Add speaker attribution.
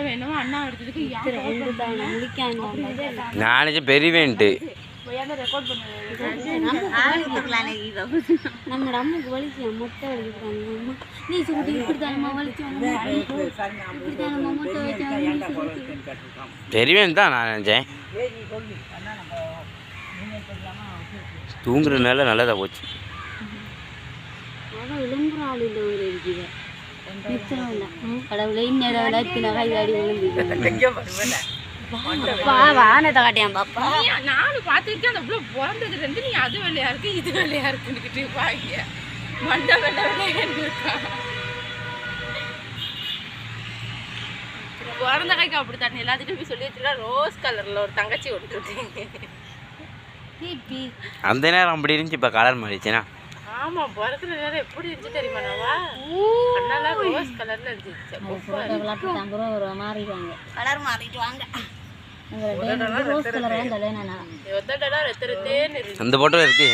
Speaker 1: வேணும் அண்ணா எடுத்ததுக்கு
Speaker 2: நானே பெரியவேன்ட்டு
Speaker 3: நம்ம அம்முக்கு வலிச்சு முட்டை வலிக்கிறாங்க நீ சுட்டி இப்படித்தானம்மா வலிச்சு
Speaker 2: பெரியவேன் தான் நான் நினச்சேன். தூங்குறதுனால நல்லதாக போச்சு.
Speaker 3: அதான் விளம்புற ஆள் இல்லை ஒரு இருக்குது நிச்சயம் இல்லை கடவுளை இன்னும் விளையாட்டு நகை வாடி விழுந்து வானத்தை காட்டியான் பாப்பா.
Speaker 1: நானும் பார்த்துருக்கேன் அந்த இவ்வளோ பிறந்தது ரெண்டு நீ அது வெள்ளையா இருக்கு இது வெள்ளையா இருக்குன்னுக்கிட்டு வாங்க மண்டை வெள்ளை வெள்ளையான்னு இருக்கா. பிறந்த கைக்கு அப்படி தண்ணி எல்லாத்துட்டும் போய் சொல்லி வச்சுருக்கா. ரோஸ் கலரில் ஒரு தங்கச்சி விட்டுருக்கீங்க.
Speaker 2: அந்த நேரம் அப்படி இருந்துச்சு, இப்போ கலர் மாறிடுச்சுன்னா.
Speaker 1: ஆமாம் பிறக்கிற நேரம் எப்படி இருந்துச்சு தெரியுமா? நாவா கண்ணெல்லாம் ரோஸ் கலரில் இருந்துச்சு.
Speaker 3: மாறிடுவாங்க கலர் மாறிட்டு வாங்க.
Speaker 2: அந்த போட்டோ இருக்கு.